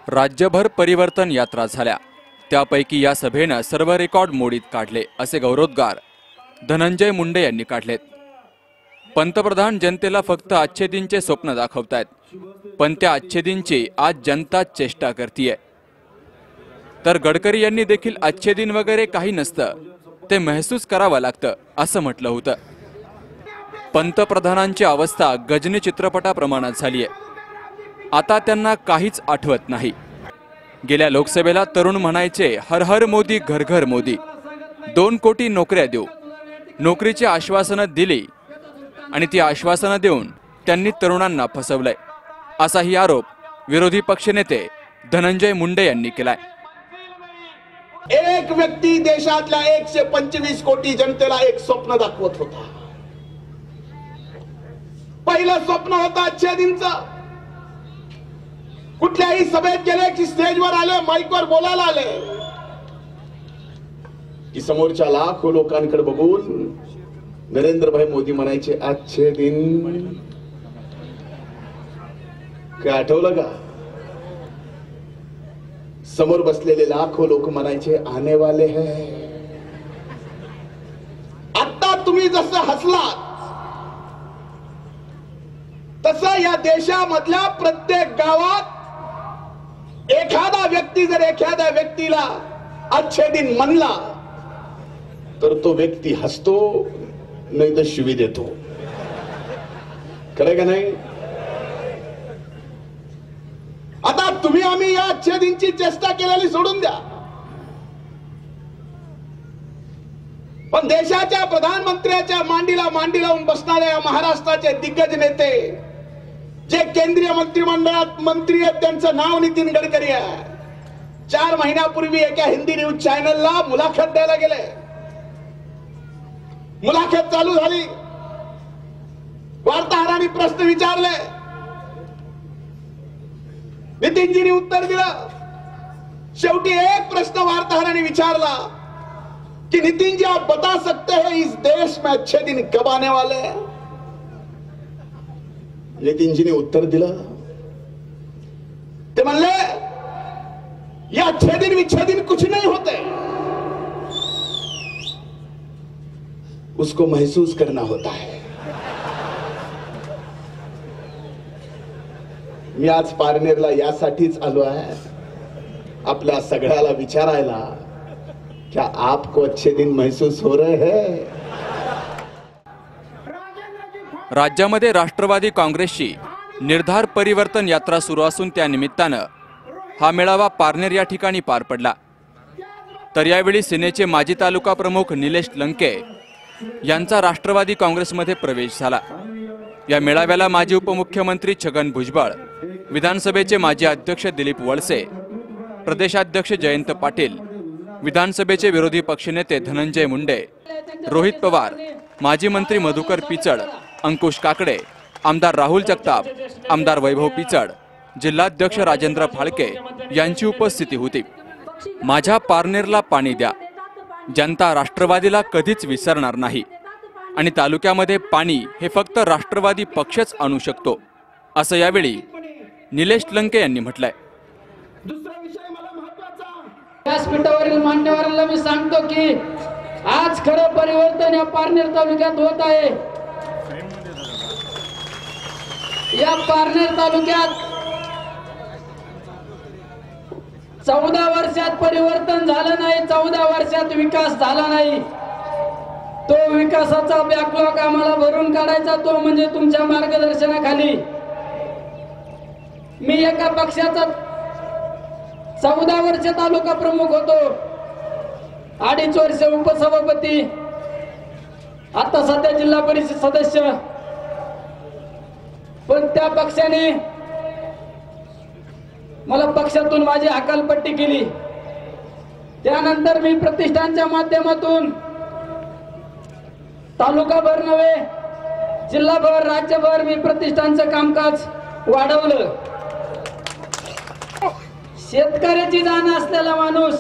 राज्यभर परिवर्तन यात्रा झाल्या, त्यापैकी या सभेनं सर्व रेकॉर्ड मोडीत काढले असे गौरवोद्गार धनंजय मुंडे यांनी काढलेत। पंतप्रधान जनतेला फक्त अच्छेदींचे स्वप्न दाखवतायत, पण त्या अच्छेदींची आज जनता चेष्टा करतीये। तर गडकरी यांनी देखील अच्छेदीन वगैरे काही नसतं, ते महसूस करावं लागतं असं म्हटलं होतं। पंतप्रधानांची अवस्था गजनी चित्रपटाप्रमाणात झालीये। आता त्यांना काहीच आठवत नाही। गेल्या लोकसभेला तरुण म्हणायचे हर हर मोदी घर घर मोदी, 2 कोटी नोकऱ्या देऊ, नोकरीची आश्वासनं दिली आणि ती आश्वासनं देऊन त्यांनी तरुणांना फसवलंय, असाही आरोप विरोधी पक्षनेते धनंजय मुंडे यांनी केलाय। एक व्यक्ती देशातल्या 125 कोटी जनतेला एक स्वप्न दाखवत होता। पहिलं स्वप्न होतं अच्छेदींचं। कुठल्याही सभेत गेले की स्टेजवर आले, माईकवर बोलायला आले की समोरच्या लाखो लोकांकडे बघून नरेंद्रभाई मोदी म्हणायचे अच्छे दिन। काय आठवलं का? समोर बसलेले लाखो लोक म्हणायचे आने वाले हैं। आता तुम्ही जसं हसलात तसं या देशामधल्या प्रत्येक गावात एखादा व्यक्ती जर एखाद्या व्यक्तीला अच्छे दिन म्हणला तर तो व्यक्ती हसतो, नाही तर शिवी देतो। खरं का नाही? आता तुम्ही आम्ही या अच्छे दिनची चेष्टा केलेली सोडून द्या, पण देशाच्या प्रधानमंत्र्याच्या मांडीला मांडी लावून बसणाऱ्या महाराष्ट्राचे दिग्गज नेते जे केंद्रीय मंत्रिमंडळात मंत्री आहेत त्यांचं नाव नितीन गडकरी आहे। 4 महिन्यापूर्वी एका हिंदी न्यूज चॅनलला मुलाखत द्यायला गेले। मुलाखत चालू झाली, वार्ताहरांनी प्रश्न विचारले, नितीनजींनी उत्तर दिलं। शेवटी एक प्रश्न वार्ताहरांनी विचारला कि नितीन जी आप बता सकते हैं इस देश में अच्छे दिन कब आने वाले हैं? नितीन जी ने उत्तर दिलं, ते म्हणले ये अच्छे दिन विच्छे दिन कुछ नहीं होते, उसको महसूस करना होता है। मी आज पारनेरला यासाठीच आलो आहे, आपल्या सगळ्याला विचारायला क्या आपको अच्छे दिन महसूस हो रहे हैं? राज्यामध्ये राष्ट्रवादी काँग्रेसची निर्धार परिवर्तन यात्रा सुरू असून त्या निमित्तानं हा मेळावा पारनेर या ठिकाणी पार पडला। तर यावेळी सेनेचे माजी तालुका प्रमुख निलेश लंके यांचा राष्ट्रवादी काँग्रेसमध्ये प्रवेश झाला। या मेळाव्याला माजी उपमुख्यमंत्री छगन भुजबळ, विधानसभेचे माजी अध्यक्ष दिलीप वळसे, प्रदेशाध्यक्ष जयंत पाटील, विधानसभेचे विरोधी पक्षनेते धनंजय मुंडे, रोहित पवार, माजी मंत्री मधुकर पिचड, अंकुश काकडे, आमदार राहुल जगताप, आमदार वैभव पिचड, जिल्हाध्यक्ष राजेंद्र फाळके यांची उपस्थिती होती। माझ्या पारनेरला पाणी द्या, जनता राष्ट्रवादीला कधीच विसरणार नाही आणि तालुक्यामध्ये पाणी हे फक्त राष्ट्रवादी पक्षच आणू शकतो, असं यावेळी निलेश लंके यांनी म्हटलंय। व्यासपीठावरील मान्यवरांना मी सांगतो की आज खरं परिवर्तन या पारनेर तालुक्यात होत आहे। या पारनेर तालुक्यात 14 वर्षात परिवर्तन झालं नाही, 14 वर्षात विकास झाला नाही। तो विकासाचा बॅकलॉग आम्हाला भरून काढायचा, तो म्हणजे तुमच्या मार्गदर्शनाखाली। मी एका पक्षाचा 14 वर्ष तालुका प्रमुख होतो, 2.5 वर्ष उपसभापती, आता सध्या जिल्हा परिषद सदस्य। पण त्या पक्षाने मला पक्षातून माझी हकालपट्टी केली। त्यानंतर मी प्रतिष्ठानच्या माध्यमातून तालुकाभर नव्हे, जिल्हाभर, राज्यभर मी प्रतिष्ठानचं कामकाज वाढवलं। शेतकऱ्याची जाण असलेला माणूस,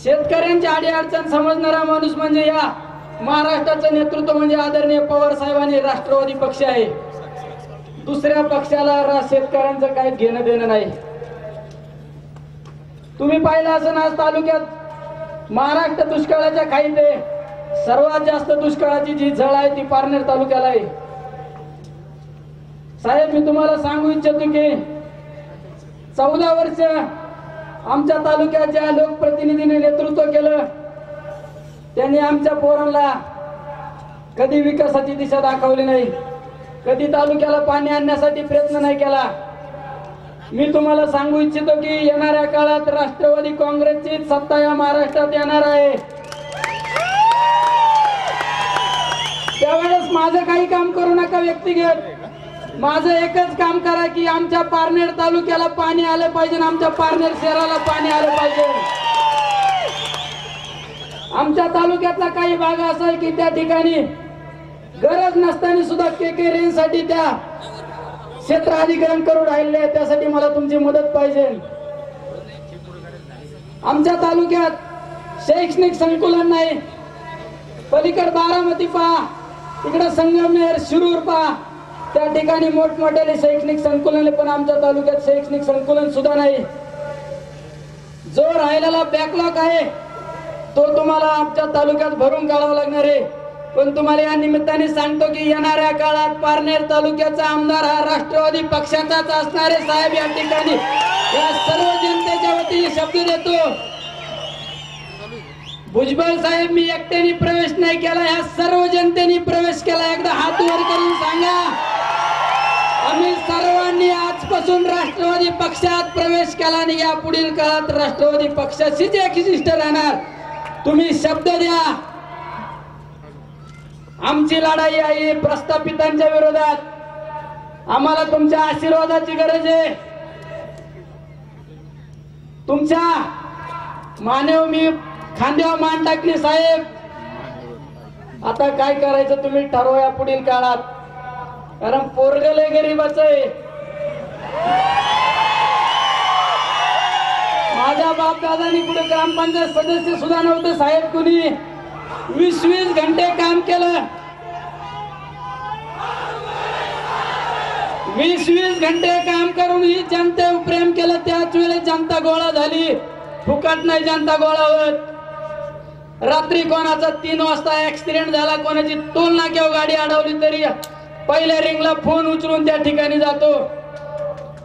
शेतकऱ्यांची अडीअडचण समजणारा माणूस म्हणजे या महाराष्ट्राचं नेतृत्व म्हणजे आदरणीय पवार साहेबांनी राष्ट्रवादी पक्ष आहे। दुसऱ्या पक्षाला शेतकऱ्यांचं काही घेणं देणं नाही. तुम्ही पाहिलं असं आज तालुक्यात महाराष्ट्र दुष्काळाच्या खाईत आहे. सर्वात जास्त दुष्काळाची जी झळ आहे ती पारनेर तालुक्याला आहे. साहेब, मी तुम्हाला सांगू इच्छितो की 14 वर्ष आमच्या तालुक्याच्या लोकप्रतिनिधीने नेतृत्व केलं. त्यांनी आमच्या पोरांना कधी विकासाची दिशा दाखवली नाही, कधी तालुक्याला पाणी आणण्यासाठी प्रयत्न नाही केला. मी तुम्हाला सांगू इच्छितो की येणाऱ्या काळात राष्ट्रवादी काँग्रेसची सत्ता या महाराष्ट्रात येणार आहे. त्यावेळेस माझं काही काम करू नका व्यक्तिगत. माझं एकच काम करा की आमच्या पारनेर तालुक्याला पाणी आलं पाहिजे, आमच्या पारनेर शहराला पाणी आलं पाहिजे. आमच्या तालुक्यातला काही भाग असा आहे की त्या ठिकाणी गरज नसताना सुद्धा के रेंजसाठी त्या क्षेत्र अधिग्रहण करून राहिले. त्यासाठी मला तुमची मदत पाहिजे. आमच्या तालुक्यात शैक्षणिक संकुलन नाही. पलीकड बारामती पहा, इकडे संगमनेर, शिरूर पहा, त्या ठिकाणी मोठमोठे शैक्षणिक संकुलन, पण आमच्या तालुक्यात शैक्षणिक संकुलन सुद्धा नाही. जो राहिलेला बॅकलॉग आहे तो तुम्हाला आमच्या तालुक्यात भरून काढावा लागणार आहे. पण तुम्हाला या निमित्ताने सांगतो की येणाऱ्या काळात पारनेर तालुक्याचा आमदार हा राष्ट्रवादी पक्षाचाच असणार आहे. साहेब, या ठिकाणी या सर्व जनतेच्या वतीने शब्द देतो. भुजबळ साहेब, मी एकट्याने प्रवेश नाही केला, या सर्व जनतेने प्रवेश केला. एकदा हात वर करून सांगा. आम्ही सर्वांनी आजपासून राष्ट्रवादी पक्षात प्रवेश केला आणि या पुढील काळात राष्ट्रवादी पक्षाशीच एकनिष्ठ राहणार. तुम्ही शब्द द्या. आमची लढाई आहे प्रस्थापितांच्या विरोधात. आम्हाला तुमच्या आशीर्वादाची गरज आहे. तुमच्या मानेव मी खांद्यावर मान टाकली. साहेब, आता काय करायचं तुम्ही ठरवा या पुढील काळात. कारण पोरग लय गरीबाचं आहे. माझ्या बाप दादानी पुढे ग्रामपंचायत सदस्य सुद्धा नव्हते साहेब. कुणी 20-20 घंटे काम केलं. 20-20 घंटे काम करून ही जनतेवर प्रेम केलं. त्याच वेळेस जनता गोळा झाली. फुकट नाही जनता गोळा होत. रात्री कोणाचा 3 वाजता ऍक्सिडेंट झाला, कोणाची टोल नाक्यावर गाडी अडवली तरी पहिल्या रिंगला फोन उचलून त्या ठिकाणी जातो.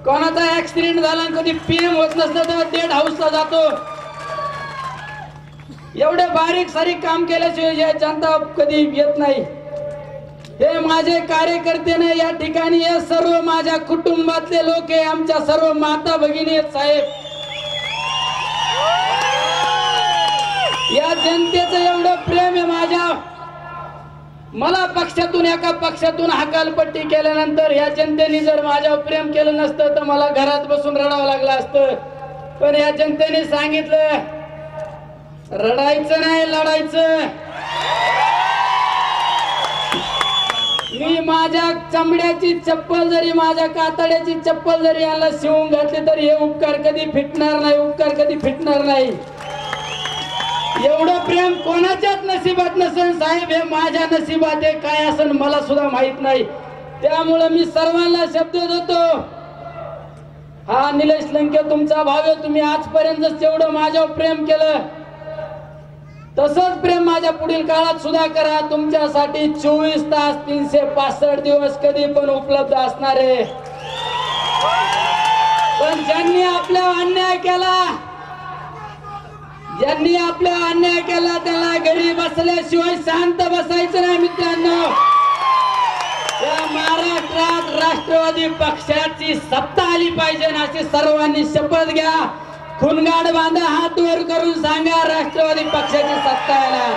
कोणाचा ऍक्सिडेंट झाला, कधी पीएम होत नसलं तर डेड हाऊसला जातो. एवढे बारीक सारीक काम केल्याशिवाय जनता कधी येत नाही. हे माझे कार्यकर्ते नाही, या ठिकाणी हे सर्व माझ्या कुटुंबातले लोक आहे, आमच्या सर्व माता भगिनी आहेत. साहेब, या जनतेचं एवढं प्रेम आहे माझ्या. मला पक्षातून एका पक्षातून हकालपट्टी केल्यानंतर या जनतेने जर माझ्यावर प्रेम केलं नसतं तर मला घरात बसून रडावं लागलं असतं. पण या जनतेने सांगितलं रडायचं नाही, लढायचं. मी माझ्या चमड्याची चप्पल जरी, माझ्या कातड्याची चप्पल जरी याला शिवून घातली तरी हे उपकार कधी फिटणार नाही, उपकार कधी फिटणार नाही. एवढं प्रेम कोणाच्याच नशिबात नसेल साहेब, हे माझ्या नशिबात आहे. काय असेल मला सुद्धा माहित नाही. त्यामुळे मी सर्वांना शब्द देतो. हा निलेश लंके तुमचा भाव आहे. तुम्ही आजपर्यंत जेवढं माझ्यावर प्रेम केलं तसंच प्रेम माझ्या पुढील काळात सुद्धा करा. तुमच्यासाठी 24 तास 365 दिवस कधी पण उपलब्ध असणार आहे. पण ज्यांनी आपला अन्याय केला, ज्यांनी आपला अन्याय केला त्याला घरी बसल्याशिवाय शांत बसायचं नाही. मित्रांनो, या महाराष्ट्रात राष्ट्रवादी पक्षाची सत्ता आली पाहिजे अशी सर्वांनी शपथ घ्या. खुनगाड बांधा, हात वर करून सांगा राष्ट्रवादी पक्षाची सत्ता येणार.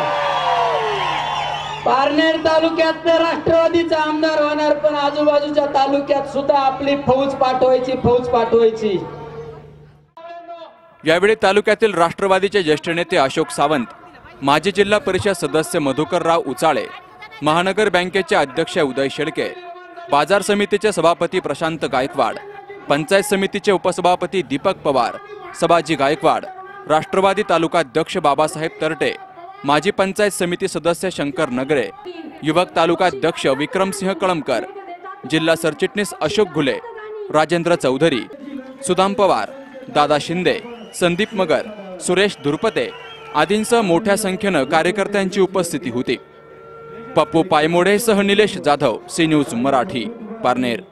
पारनेर तालुक्यात तर राष्ट्रवादीचा आमदार होणार, पण आजूबाजूच्या तालुक्यात सुद्धा आपली फौज पाठवायची. यावेळी तालुक्यातील राष्ट्रवादीचे ज्येष्ठ नेते अशोक सावंत, माजी जिल्हा परिषद सदस्य मधुकरराव उचाळे, महानगर बँकेचे अध्यक्ष उदय शेळके, बाजार समितीचे सभापती प्रशांत गायकवाड, पंचायत समितीचे उपसभापती दीपक पवार, सबाजी गायकवाड, राष्ट्रवादी तालुकाध्यक्ष बाबासाहेब तरटे, माजी पंचायत समिती सदस्य शंकर नगरे, युवक तालुकाध्यक्ष विक्रमसिंह कळमकर, जिल्हा सरचिटणीस अशोक घुले, राजेंद्र चौधरी, सुदाम पवार, दादा शिंदे, संदीप मगर, सुरेश धुरपते आदींसह मोठ्या संख्येनं कार्यकर्त्यांची उपस्थिती होती. पप्पू पायमोडेसह निलेश जाधव, सी न्यूज मराठी, पारनेर.